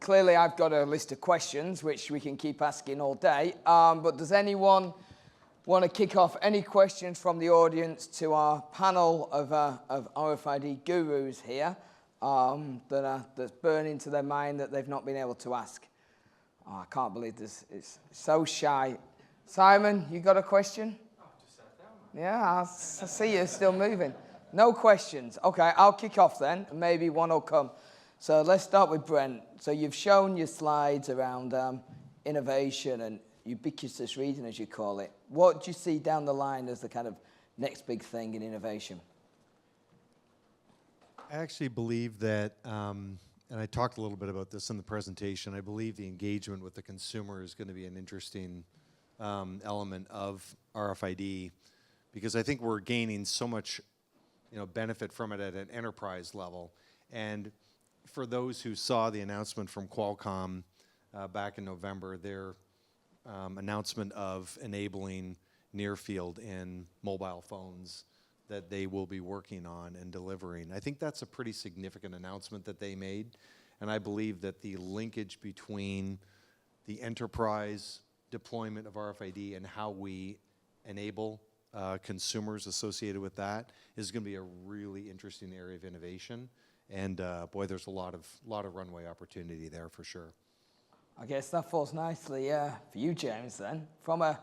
Clearly I've got a list of questions which we can keep asking all day, but does anyone want to kick off any questions from the audience to our panel of RFID gurus here that's burning to their mind that they've not been able to ask? Oh, I can't believe this. It's so shy. Simon, you got a question? Oh, just sat down. Yeah, I see you still moving. No questions. Okay, I'll kick off then, and maybe one will come. So let's start with Brent. So you've shown your slides around innovation and ubiquitous reading, as you call it. What do you see down the line as the kind of next big thing in innovation? I actually believe that, and I talked a little bit about this in the presentation, I believe the engagement with the consumer is going to be an interesting element of RFID, because I think we're gaining so much benefit from it at an enterprise level. And for those who saw the announcement from Qualcomm back in November, their announcement of enabling near field in mobile phones that they will be working on and delivering. I think that's a pretty significant announcement that they made, and I believe that the linkage between the enterprise deployment of RFID and how we enable consumers associated with that is going to be a really interesting area of innovation. And boy, there's a lot of runway opportunity there for sure. I guess that falls nicely for you, James, then. From a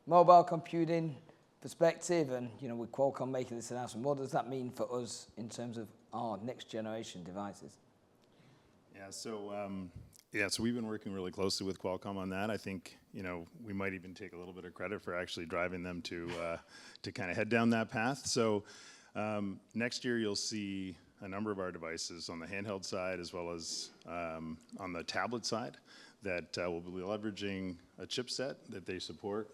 mobile computing perspective and, with Qualcomm making this announcement, what does that mean for us in terms of our next generation devices? Yeah, so we've been working really closely with Qualcomm on that. I think, we might even take a little bit of credit for actually driving them to kind of head down that path. So next year you'll see a number of our devices on the handheld side as well as on the tablet side that will be leveraging a chipset that they support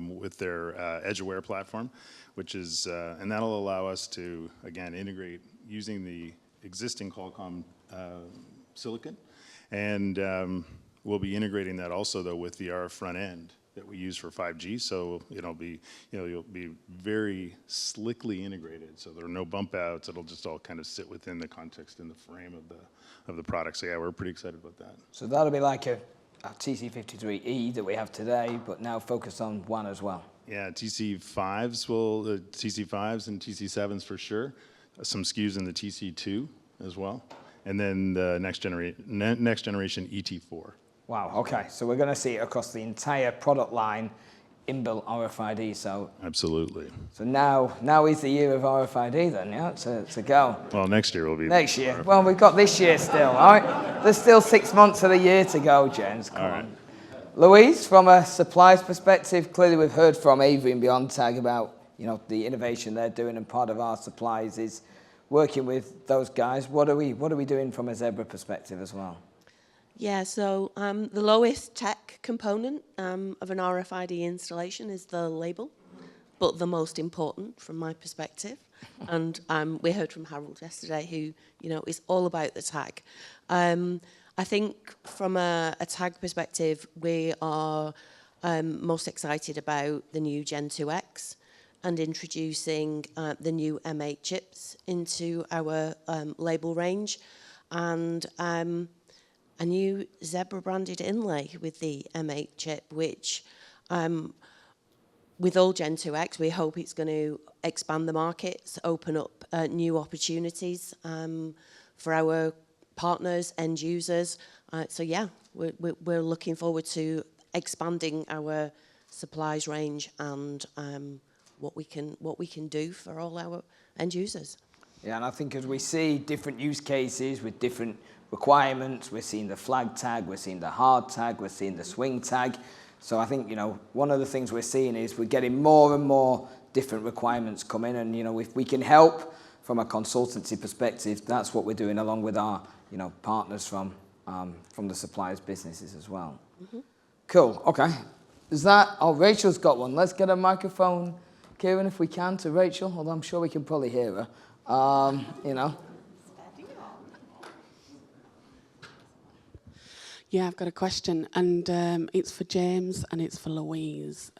with their EdgeAware platform, which is, and that'll allow us to, again, integrate using the existing Qualcomm silicon. And we'll be integrating that also, though, with the RF front end that we use for 5G. So it'll be, you'll be very slickly integrated. So there are no bump outs. It'll just all kind of sit within the context and the frame of the product. So yeah, we're pretty excited about that. So that'll be like a TC53E that we have today, but now focused on one as well. Yeah, TC5s and TC7s for sure. Some SKUs in the TC2 as well. And then the next generation ET4. Wow, okay. So we're going to see it across the entire product line, inbuilt RFID. So absolutely. So now is the year of RFID then, yeah? It's a go. Well, next year will be. Next year. Well, we've got this year still, all right? There's still 6 months of the year to go, James. Come on. Louise, from a supplies perspective, clearly we've heard from Avery and BeyondTag about, the innovation they're doing, and part of our supplies is working with those guys. What are we doing from a Zebra perspective as well? Yeah, so the lowest tech component of an RFID installation is the label, but the most important from my perspective. And we heard from Harold yesterday, who is all about the tag. I think from a tag perspective, we are most excited about the new Gen 2X and introducing the new M8 chips into our label range, and a new Zebra branded inlay with the M8 chip, which with all Gen 2X, we hope it's going to expand the markets, open up new opportunities for our partners, end users. So yeah, we're looking forward to expanding our supplies range and what we can do for all our end users. Yeah, and I think as we see different use cases with different requirements, we're seeing the flag tag, we're seeing the hard tag, we're seeing the swing tag. So I think, one of the things we're seeing is we're getting more and more different requirements come in, and, if we can help from a consultancy perspective, that's what we're doing along with our, partners from the suppliers businesses as well. Mm-hmm. Cool, okay. Rachel's got one. Let's get a microphone, Kieran, if we can, to Rachel, although I'm sure we can probably hear her. Yeah, I've got a question, and it's for James and it's for Louise.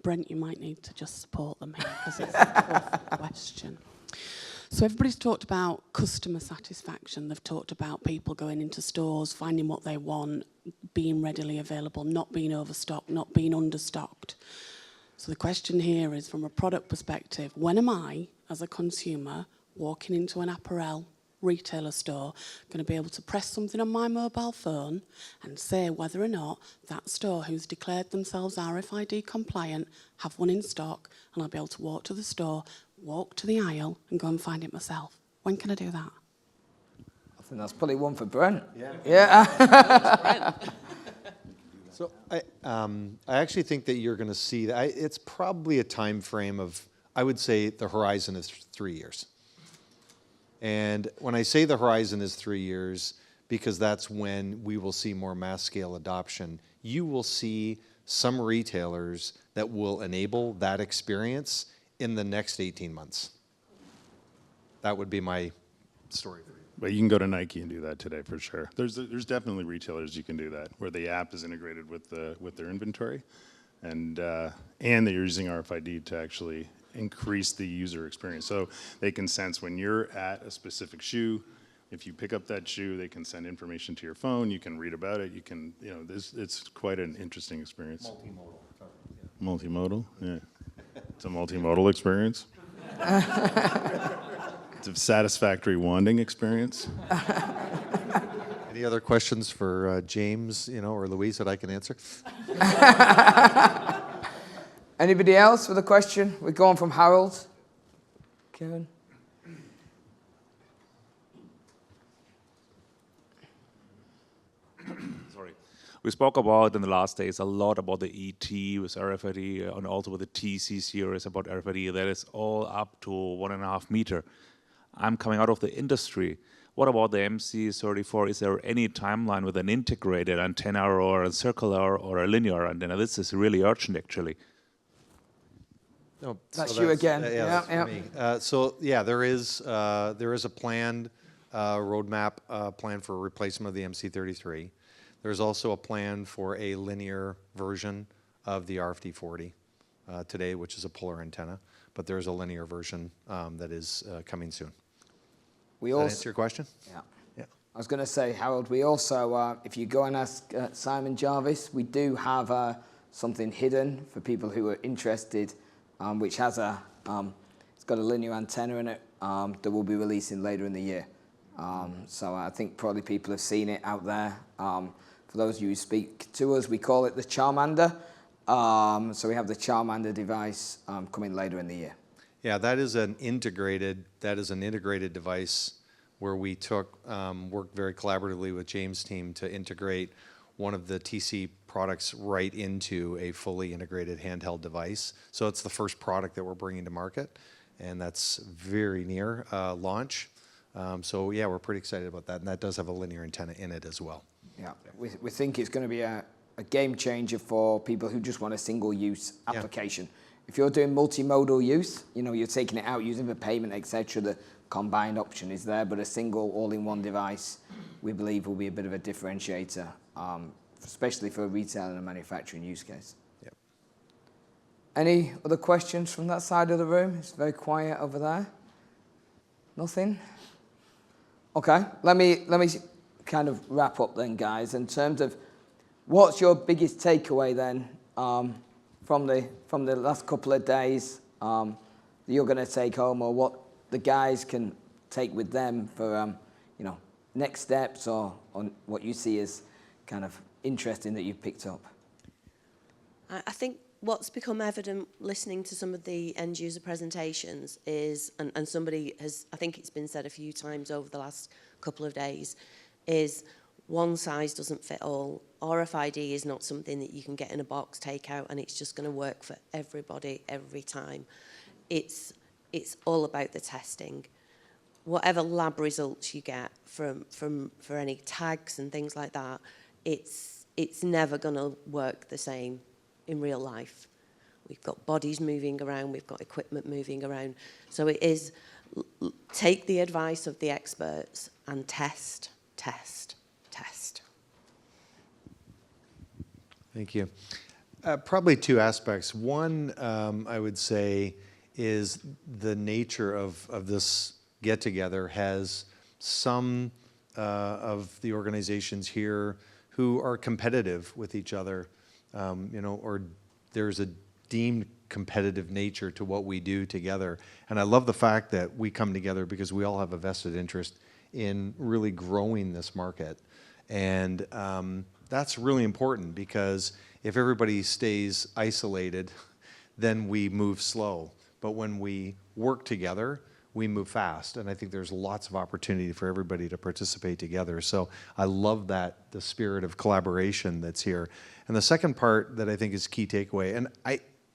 Brent, you might need to just support them here because it's a tough question. So everybody's talked about customer satisfaction. They've talked about people going into stores, finding what they want, being readily available, not being overstocked, not being understocked. So the question here is, from a product perspective, when am I, as a consumer, walking into an apparel retailer store, going to be able to press something on my mobile phone and say whether or not that store who's declared themselves RFID compliant have one in stock, and I'll be able to walk to the store, walk to the aisle and go and find it myself? When can I do that? I think that's probably one for Brent. Yeah. So I actually think that you're going to see that. It's probably a time frame of, I would say the horizon is 3 years. And when I say the horizon is 3 years, because that's when we will see more mass scale adoption, you will see some retailers that will enable that experience in the next 18 months. That would be my story. But you can go to Nike and do that today for sure. There's definitely retailers you can do that, where the app is integrated with their inventory, and they're using RFID to actually increase the user experience. So they can sense when you're at a specific shoe. If you pick up that shoe, they can send information to your phone. You can read about it. You can, it's quite an interesting experience. Multimodal, yeah. It's a multimodal experience. It's a satisfactory wanding experience. Any other questions for James, or Louise that I can answer? Anybody else with a question? We're going from Harold. Kevin. Sorry. We spoke about in the last days a lot about the ET with RFID and also with the TC series about RFID. That is all up to 1.5 meter. I'm coming out of the industry. What about the MC34? Is there any timeline with an integrated antenna or a circular or a linear antenna? This is really urgent, actually. No, That's you again. That's me. There is a planned roadmap plan for a replacement of the MC33. There's also a plan for a linear version of the RFD40 today, which is a polar antenna, but there's a linear version that is coming soon. Does that answer your question? Yeah. Yeah. I was going to say, Harold, we also, if you go and ask Simon Jarvis, we do have something hidden for people who are interested, which has it's got a linear antenna in it that we'll be releasing later in the year. So I think probably people have seen it out there. For those of you who speak to us, we call it the Charmander. So we have the Charmander device coming later in the year. Yeah, that is an integrated device where we worked very collaboratively with James' team to integrate one of the TC products right into a fully integrated handheld device. So it's the first product that we're bringing to market, and that's very near launch. So yeah, we're pretty excited about that, and that does have a linear antenna in it as well. Yeah, we think it's going to be a game changer for people who just want a single-use application. Yeah. If you're doing multimodal use, you're taking it out, using for payment, etc., the combined option is there, but a single all-in-one device, we believe, will be a bit of a differentiator, especially for a retail and a manufacturing use case. Yep. Any other questions from that side of the room? It's very quiet over there. Nothing? Okay, let me kind of wrap up then, guys, in terms of what's your biggest takeaway then from the last couple of days that you're going to take home, or what the guys can take with them for next steps, or on what you see as kind of interesting that you've picked up? I think what's become evident listening to some of the end user presentations is, and somebody has, I think it's been said a few times over the last couple of days, is one size doesn't fit all. RFID is not something that you can get in a box, take out, and it's just going to work for everybody every time. It's all about the testing. Whatever lab results you get for any tags and things like that, it's never going to work the same in real life. We've got bodies moving around, we've got equipment moving around. So it is take the advice of the experts and test. Thank you. Probably two aspects. One, I would say, is the nature of this get-together has some of the organizations here who are competitive with each other, or there's a deemed competitive nature to what we do together. And I love the fact that we come together because we all have a vested interest in really growing this market. And that's really important, because if everybody stays isolated, then we move slow. But when we work together, we move fast. And I think there's lots of opportunity for everybody to participate together. So I love that, the spirit of collaboration that's here. And the second part that I think is key takeaway, and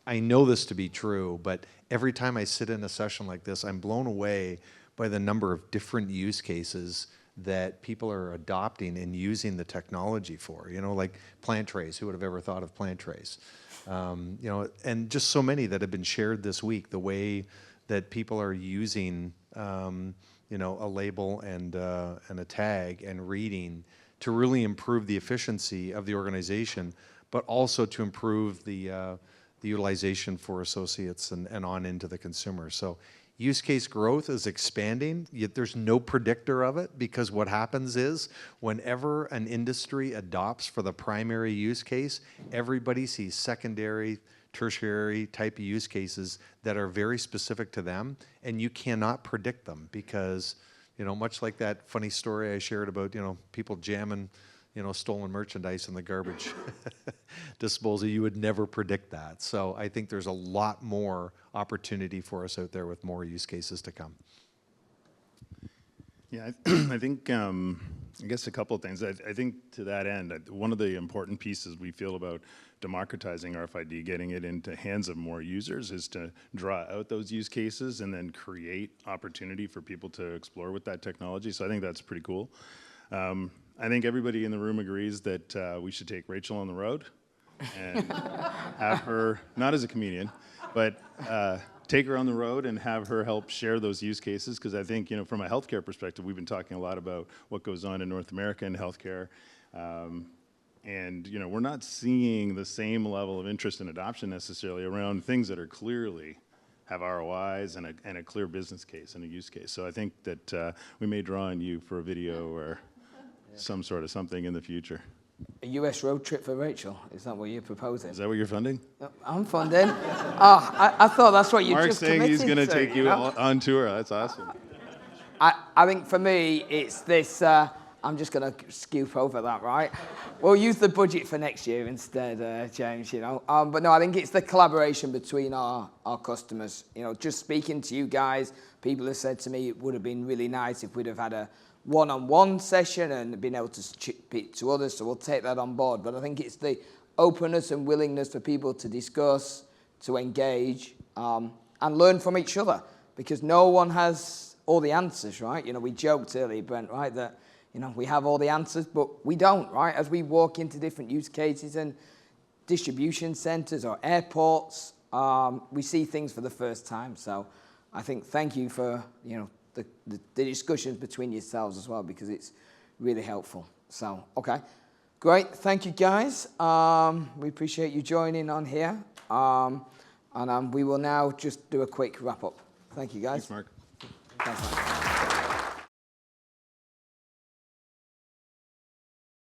I know this to be true, but every time I sit in a session like this, I'm blown away by the number of different use cases that people are adopting and using the technology for, like plant trays. Who would have ever thought of plant trays? And just so many that have been shared this week, the way that people are using, a label and a tag and reading to really improve the efficiency of the organization, but also to improve the utilization for associates and on into the consumer. So use case growth is expanding, yet there's no predictor of it, because what happens is whenever an industry adopts for the primary use case, everybody sees secondary, tertiary type of use cases that are very specific to them, and you cannot predict them because, much like that funny story I shared about, people jamming, stolen merchandise in the garbage disposal, you would never predict that. So I think there's a lot more opportunity for us out there with more use cases to come. Yeah, I think, I guess a couple of things. I think to that end, one of the important pieces we feel about democratizing RFID, getting it into hands of more users, is to draw out those use cases and then create opportunity for people to explore with that technology. So I think that's pretty cool. I think everybody in the room agrees that we should take Rachel on the road and have her, not as a comedian, but take her on the road and have her help share those use cases. Because I think, from a healthcare perspective, we've been talking a lot about what goes on in North America in healthcare. And we're not seeing the same level of interest and adoption necessarily around things that are clearly have ROIs and a clear business case and a use case. So I think that we may draw on you for a video or some sort of something in the future. A US road trip for Rachel, is that what you're proposing? Is that what you're funding? I'm funding. I thought that's what you just committed to. Mark's saying he's going to take you on tour. That's awesome. I think for me, it's this, I'm just going to scoop over that, right? We'll use the budget for next year instead, James, But no, I think it's the collaboration between our customers. Just speaking to you guys, people have said to me it would have been really nice if we'd have had a one-on-one session and been able to speak to others, so we'll take that on board. But I think it's the openness and willingness for people to discuss, to engage, and learn from each other, because no one has all the answers, right? We joked earlier, Brent, right, that we have all the answers, but we don't, right? As we walk into different use cases and distribution centers or airports, we see things for the first time. So I think thank you for, the discussions between yourselves as well, because it's really helpful. So, okay. Great. Thank you, guys. We appreciate you joining on here. And we will now just do a quick wrap up. Thank you, guys. Thanks, Mark. Thanks, Mark.